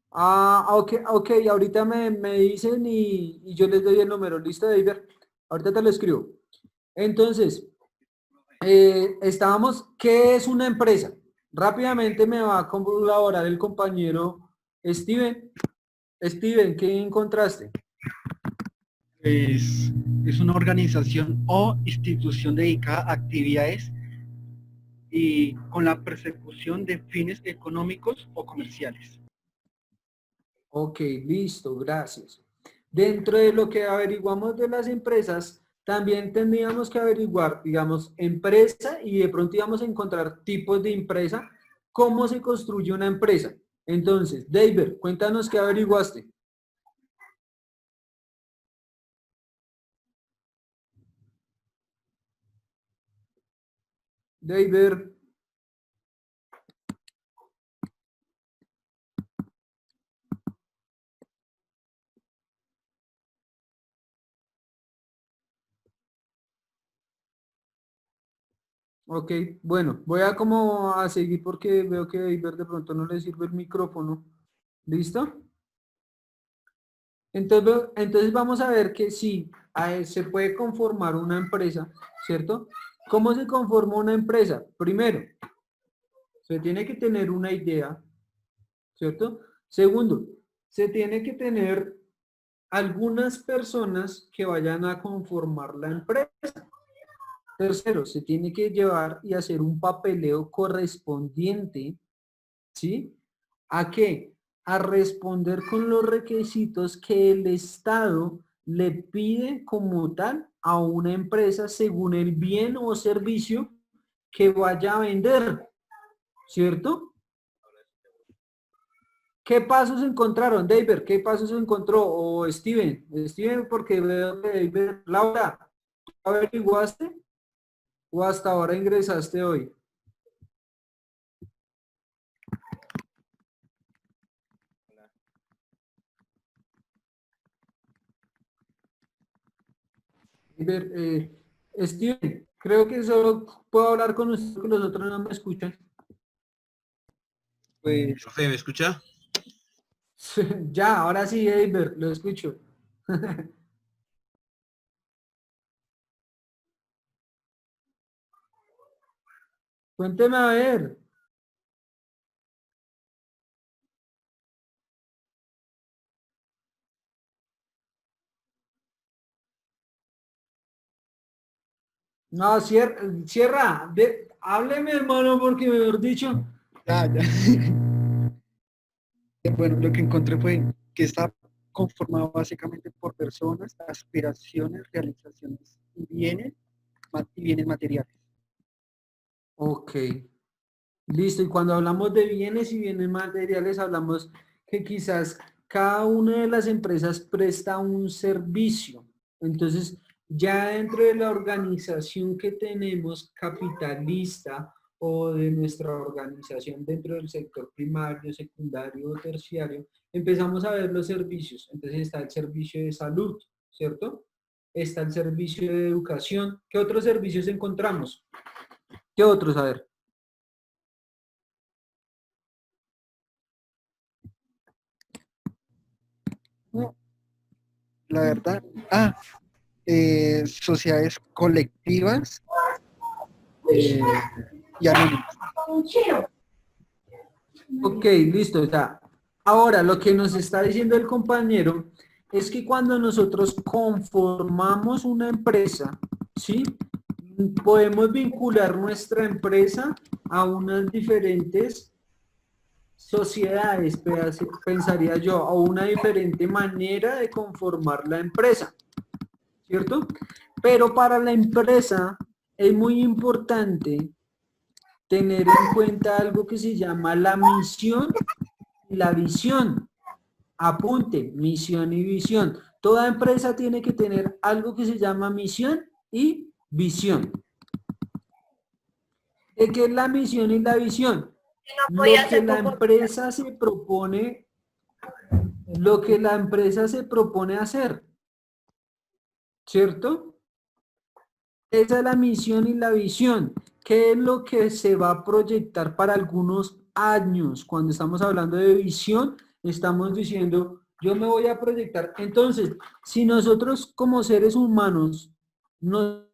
Ok, ok, ahorita me dicen y yo les doy el número. ¿Listo, David? Ahorita te lo escribo. Entonces, estábamos, ¿qué es una empresa? Rápidamente me va a colaborar el compañero Steven. Steven, ¿qué encontraste? Es una organización o institución dedicada a actividades y con la persecución de fines económicos o comerciales. Ok, listo, gracias. Dentro de lo que averiguamos de las empresas, también tendríamos que averiguar, digamos, empresa y de pronto íbamos a encontrar tipos de empresa, cómo se construye una empresa. Entonces, David, cuéntanos qué averiguaste. David, ok, bueno, voy a como a seguir porque veo que a David de pronto no le sirve el micrófono. ¿Listo? Entonces vamos a ver que sí, se puede conformar una empresa, ¿cierto? ¿Cómo se conforma una empresa? Primero, se tiene que tener una idea, ¿cierto? Segundo, se tiene que tener algunas personas que vayan a conformar la empresa. Tercero, se tiene que llevar y hacer un papeleo correspondiente, ¿sí? ¿A qué? A responder con los requisitos que el Estado le pide como tal a una empresa según el bien o servicio que vaya a vender, ¿cierto? ¿Qué pasos encontraron, David? ¿Qué pasos encontró? O Steven. Steven, porque veo que David, Laura, ¿averiguaste? ¿O hasta ahora ingresaste hoy? David, Steven, creo que solo puedo hablar con usted porque los otros no me escuchan. Pues Profe, ¿me escucha? Ya, ahora sí, David, lo escucho. Cuénteme a ver. No, cierra. Hábleme, hermano, porque mejor dicho. ya, ya. Bueno, lo que encontré fue que está conformado básicamente por personas, aspiraciones, realizaciones y bienes materiales. Ok, listo. Y cuando hablamos de bienes y bienes materiales, hablamos que quizás cada una de las empresas presta un servicio. Entonces, ya dentro de la organización que tenemos capitalista o de nuestra organización dentro del sector primario, secundario o terciario, empezamos a ver los servicios. Entonces está el servicio de salud, ¿cierto? Está el servicio de educación. ¿Qué otros servicios encontramos? ¿Qué otros? A ver. No, la verdad, sociedades colectivas eh, y anónimas. Ok, listo, ya. Ahora, lo que nos está diciendo el compañero es que cuando nosotros conformamos una empresa, ¿sí? Podemos vincular nuestra empresa a unas diferentes sociedades, pensaría yo, a una diferente manera de conformar la empresa, ¿cierto? Pero para la empresa es muy importante tener en cuenta algo que se llama la misión y la visión. Apunte, misión y visión. Toda empresa tiene que tener algo que se llama misión y visión. ¿Qué es la misión y la visión? Lo que la empresa se propone, lo que la empresa se propone hacer, ¿cierto? Esa es la misión y la visión. ¿Qué es lo que se va a proyectar para algunos años? Cuando estamos hablando de visión, estamos diciendo, yo me voy a proyectar. Entonces, si nosotros como seres humanos nos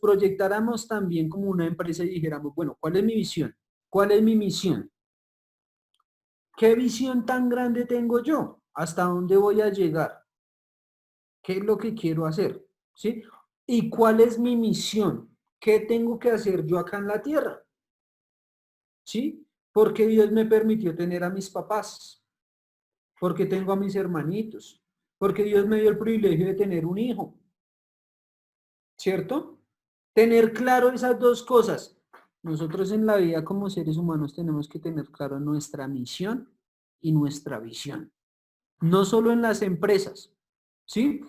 proyectáramos también como una empresa y dijéramos, bueno, ¿cuál es mi visión? ¿Cuál es mi misión? ¿Qué visión tan grande tengo yo? ¿Hasta dónde voy a llegar? ¿Qué es lo que quiero hacer? ¿Sí? ¿Y cuál es mi misión? ¿Qué tengo que hacer yo acá en la tierra? ¿Sí? Porque Dios me permitió tener a mis papás, porque tengo a mis hermanitos, porque Dios me dio el privilegio de tener un hijo, ¿cierto? Tener claro esas dos cosas. Nosotros en la vida como seres humanos tenemos que tener claro nuestra misión y nuestra visión. No solo en las empresas, ¿sí?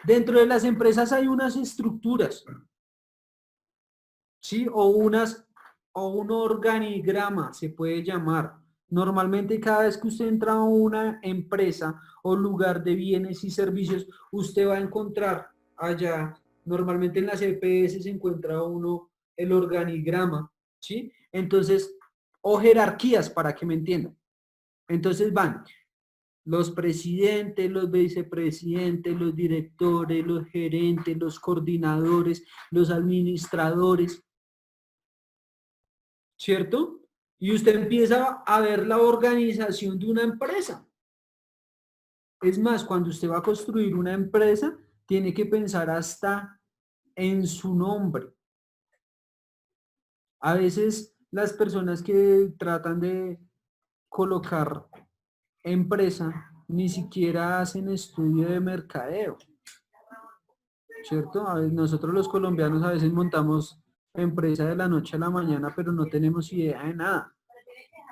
Dentro de las empresas hay unas estructuras, ¿sí? O un organigrama se puede llamar. Normalmente cada vez que usted entra a una empresa o lugar de bienes y servicios, usted va a encontrar allá, normalmente en las EPS se encuentra uno el organigrama, ¿sí? Entonces, o jerarquías para que me entiendan. Entonces van los presidentes, los vicepresidentes, los directores, los gerentes, los coordinadores, los administradores, ¿cierto? Y usted empieza a ver la organización de una empresa. Es más, cuando usted va a construir una empresa, tiene que pensar hasta en su nombre. A veces las personas que tratan de colocar empresa ni siquiera hacen estudio de mercadeo, ¿cierto? Nosotros los colombianos a veces montamos empresa de la noche a la mañana, pero no tenemos idea de nada.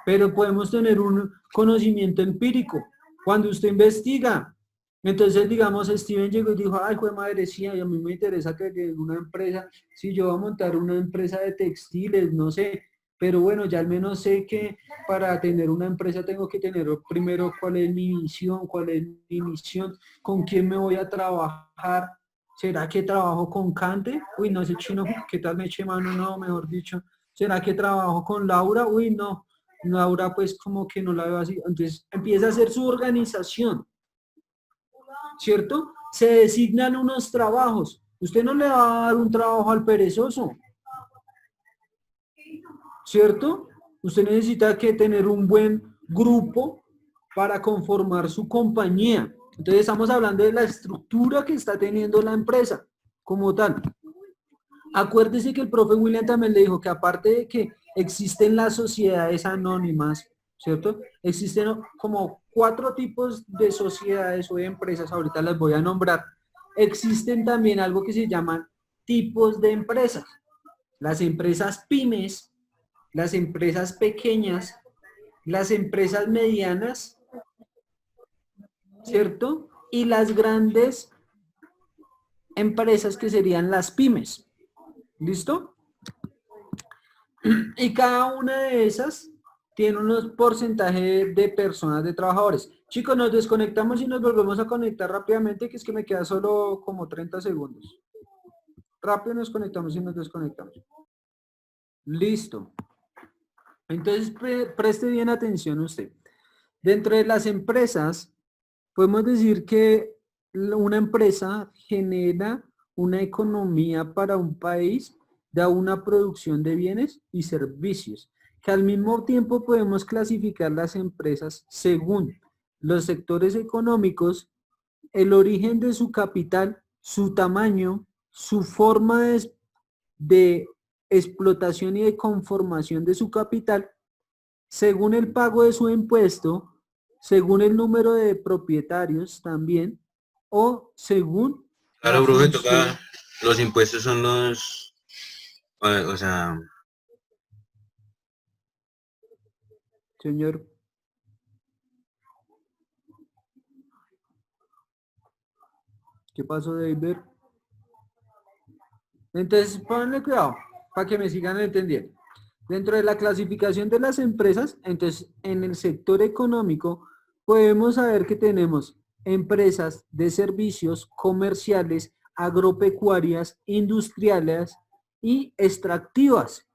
Pero podemos tener un conocimiento empírico. Cuando usted investiga, entonces digamos, Steven llegó y dijo, ay, jue madre, sí, a mí me interesa que una empresa, si yo voy a montar una empresa de textiles, no sé, pero bueno, ya al menos sé que para tener una empresa tengo que tener primero cuál es mi visión, cuál es mi misión, con quién me voy a trabajar. ¿Será que trabajo con Cante? Uy, no, ese chino, ¿qué tal me eche mano? No, mejor dicho. ¿Será que trabajo con Laura? Uy, no. Laura pues como que no la veo así. Entonces empieza a hacer su organización, ¿cierto? Se designan unos trabajos. Usted no le va a dar un trabajo al perezoso, ¿cierto? Usted necesita que tener un buen grupo para conformar su compañía. Entonces estamos hablando de la estructura que está teniendo la empresa como tal. Acuérdese que el profe William también le dijo que aparte de que existen las sociedades anónimas, ¿cierto? Existen como 4 tipos de sociedades o de empresas, ahorita las voy a nombrar. Existen también algo que se llaman tipos de empresas. Las empresas pymes, las empresas pequeñas, las empresas medianas, ¿cierto? Y las grandes empresas que serían las pymes. ¿Listo? Y cada una de esas tiene unos porcentajes de personas, de trabajadores. Chicos, nos desconectamos y nos volvemos a conectar rápidamente, que es que me queda solo como 30 segundos. Rápido nos conectamos y nos desconectamos. Listo. Entonces, preste bien atención usted. Dentro de las empresas, podemos decir que una empresa genera una economía para un país, da una producción de bienes y servicios, que al mismo tiempo podemos clasificar las empresas según los sectores económicos, el origen de su capital, su tamaño, su forma de explotación y de conformación de su capital, según el pago de su impuesto, según el número de propietarios también, o según la Claro, profe, función. toca, los impuestos son los, o sea, Señor, ¿qué pasó, David? Entonces, ponle cuidado para que me sigan entendiendo. Dentro de la clasificación de las empresas, entonces, en el sector económico, podemos saber que tenemos empresas de servicios comerciales, agropecuarias, industriales y extractivas,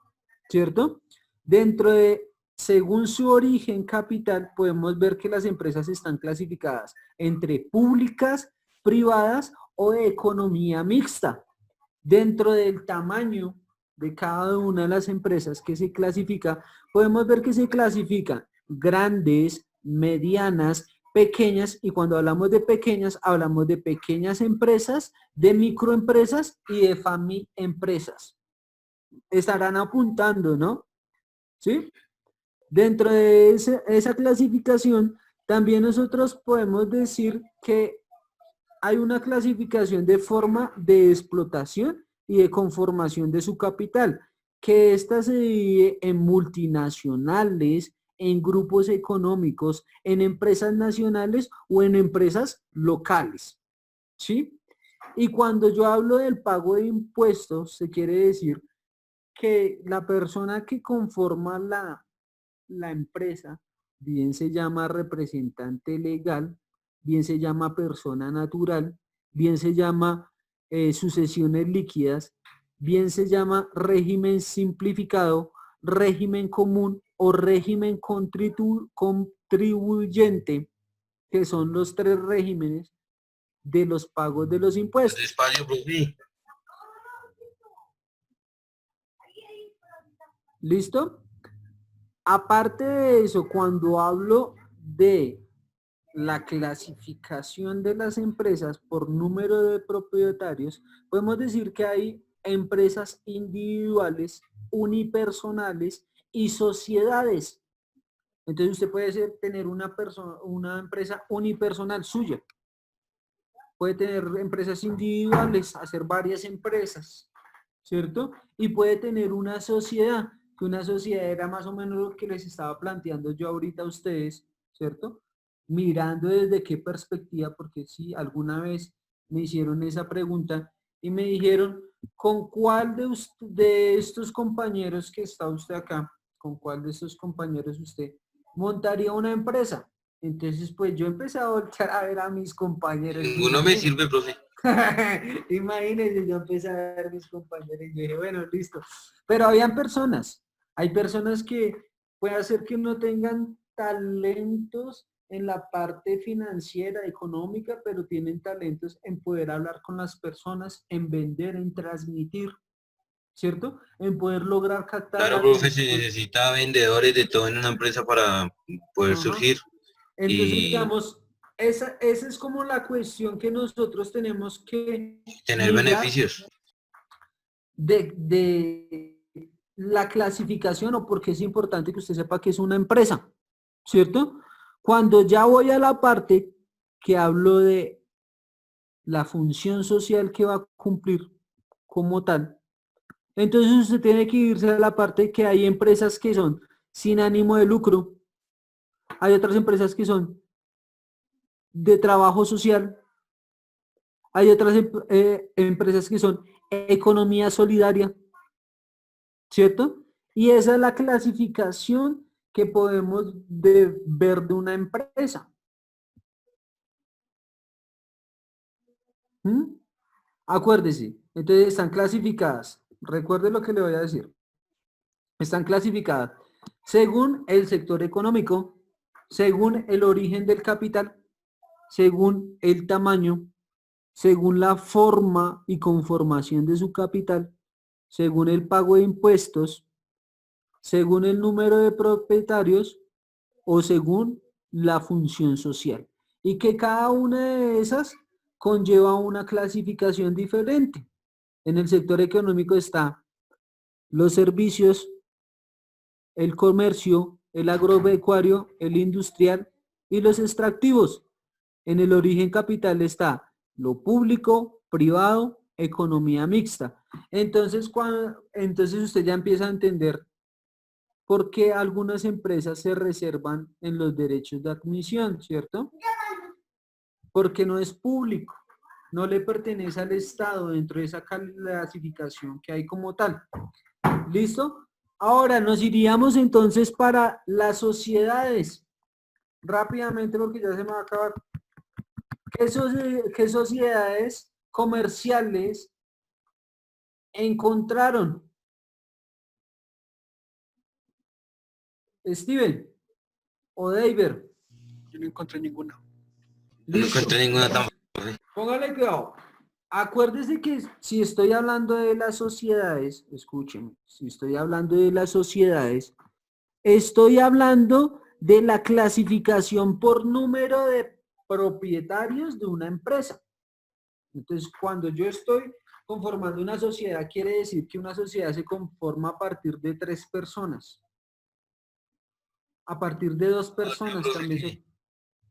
¿cierto? Dentro de según su origen capital, podemos ver que las empresas están clasificadas entre públicas, privadas o de economía mixta. Dentro del tamaño de cada una de las empresas que se clasifica, podemos ver que se clasifican grandes, medianas, pequeñas, y cuando hablamos de pequeñas, hablamos de pequeñas empresas, de microempresas y de family empresas. Estarán apuntando, ¿no? ¿Sí? Dentro de esa clasificación, también nosotros podemos decir que hay una clasificación de forma de explotación y de conformación de su capital, que ésta se divide en multinacionales, en grupos económicos, en empresas nacionales o en empresas locales, ¿sí? Y cuando yo hablo del pago de impuestos, se quiere decir que la persona que conforma la empresa, bien se llama representante legal, bien se llama persona natural, bien se llama sucesiones líquidas, bien se llama régimen simplificado, régimen común o régimen contribuyente, que son los tres regímenes de los pagos de los impuestos. Despacio, profe. ¿Listo? Aparte de eso, cuando hablo de la clasificación de las empresas por número de propietarios, podemos decir que hay empresas individuales, unipersonales y sociedades. Entonces usted puede tener una empresa unipersonal suya. Puede tener empresas individuales, hacer varias empresas, ¿cierto? Y puede tener una sociedad, que una sociedad era más o menos lo que les estaba planteando yo ahorita a ustedes, ¿cierto? Mirando desde qué perspectiva, porque si alguna vez me hicieron esa pregunta y me dijeron, ¿con cuál de estos compañeros que está usted acá, con cuál de estos compañeros usted montaría una empresa? Entonces, pues yo empecé a voltear a ver a mis compañeros. Ninguno me sirve, profe. Imagínense, yo empecé a ver a mis compañeros y dije, bueno, listo. Pero habían personas, hay personas que puede ser que no tengan talentos en la parte financiera, económica, pero tienen talentos en poder hablar con las personas, en vender, en transmitir, ¿cierto? En poder lograr captar la Claro, profe, se atención. necesita vendedores de todo en una empresa para poder Ajá. surgir Entonces, y digamos, esa es como la cuestión que nosotros tenemos que tener mirar beneficios. de la clasificación o porque es importante que usted sepa que es una empresa, ¿cierto? Cuando ya voy a la parte que hablo de la función social que va a cumplir como tal, entonces usted tiene que irse a la parte que hay empresas que son sin ánimo de lucro, hay otras empresas que son de trabajo social, hay otras empresas que son economía solidaria, ¿cierto? Y esa es la clasificación que podemos ver de una empresa. ¿Mm? Acuérdese, entonces están clasificadas. Recuerde lo que le voy a decir. Están clasificadas según el sector económico, según el origen del capital, según el tamaño, según la forma y conformación de su capital, según el pago de impuestos, según el número de propietarios o según la función social. Y que cada una de esas conlleva una clasificación diferente. En el sector económico está los servicios, el comercio, el agropecuario, el industrial y los extractivos. En el origen capital está lo público, privado, economía mixta. Entonces usted ya empieza a entender por qué algunas empresas se reservan en los derechos de admisión, ¿cierto? Porque no es público, no le pertenece al Estado dentro de esa clasificación que hay como tal. ¿Listo? Ahora nos iríamos entonces para las sociedades. Rápidamente porque ya se me va a acabar. ¿Qué sociedades comerciales encontraron? Steven o David. Yo no encontré ninguna. No Listo. encontré ninguna tampoco. Póngale cuidado. Acuérdese que si estoy hablando de las sociedades, escúchenme, si estoy hablando de las sociedades, estoy hablando de la clasificación por número de propietarios de una empresa. Entonces, cuando yo estoy conformando una sociedad, quiere decir que una sociedad se conforma a partir de 3 personas. A partir de 2 personas también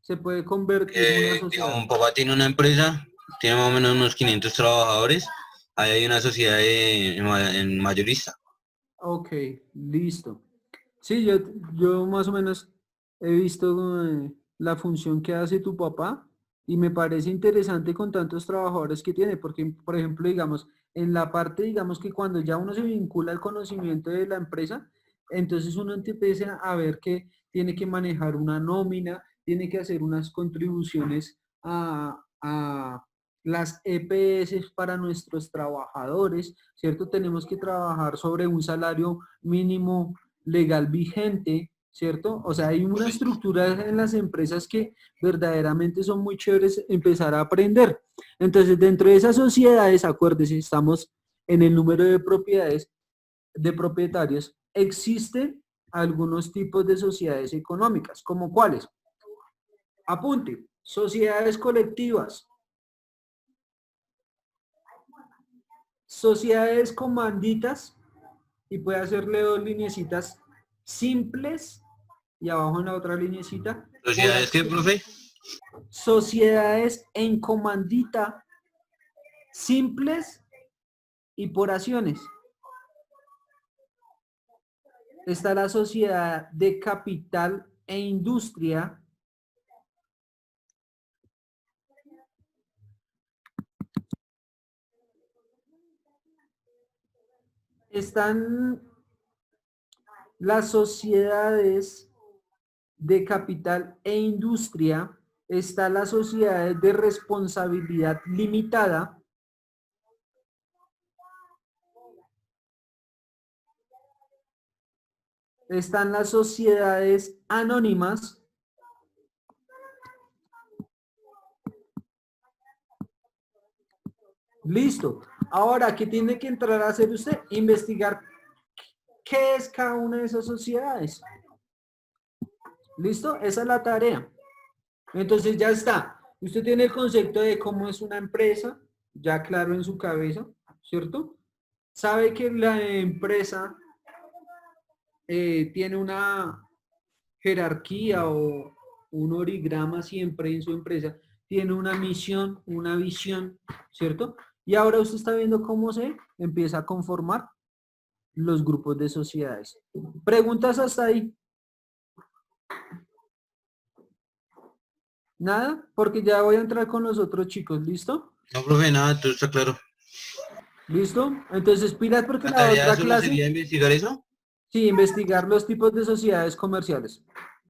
se puede convertir en una Digamos, sociedad. un papá tiene una empresa, tiene más o menos unos 500 trabajadores, ahí hay una sociedad en mayorista. Ok, listo. Sí, yo más o menos he visto la función que hace tu papá y me parece interesante con tantos trabajadores que tiene, porque, por ejemplo, digamos, en la parte, digamos que cuando ya uno se vincula al conocimiento de la empresa, entonces uno empieza a ver que tiene que manejar una nómina, tiene que hacer unas contribuciones a las EPS para nuestros trabajadores, ¿cierto? Tenemos que trabajar sobre un salario mínimo legal vigente, ¿cierto? O sea, hay una estructura en las empresas que verdaderamente son muy chéveres empezar a aprender. Entonces, dentro de esas sociedades, acuérdense, estamos en el número de propiedades, de propietarios, existen algunos tipos de sociedades económicas, ¿como cuáles? Apunte, sociedades colectivas, sociedades comanditas, y puede hacerle 2 lineecitas simples y abajo en la otra lineecita. ¿Sociedades qué, profe? Sociedades en comandita, simples y por acciones. Está la sociedad de capital e industria. Están las sociedades de capital e industria, está la sociedad de responsabilidad limitada, están las sociedades anónimas, listo. Ahora, ¿qué tiene que entrar a hacer usted? Investigar qué es cada una de esas sociedades. ¿Listo? Esa es la tarea. Entonces ya está. Usted tiene el concepto de cómo es una empresa, ya claro en su cabeza, ¿cierto? Sabe que la empresa tiene una jerarquía o un origrama siempre en su empresa. Tiene una misión, una visión, ¿cierto? Y ahora usted está viendo cómo se empieza a conformar los grupos de sociedades. ¿Preguntas hasta ahí? ¿Nada? Porque ya voy a entrar con los otros chicos, ¿listo? No, profe, nada, todo está claro. ¿Listo? Entonces pilas porque ¿La la tarea otra solo clase, sería investigar eso? sí, investigar los tipos de sociedades comerciales.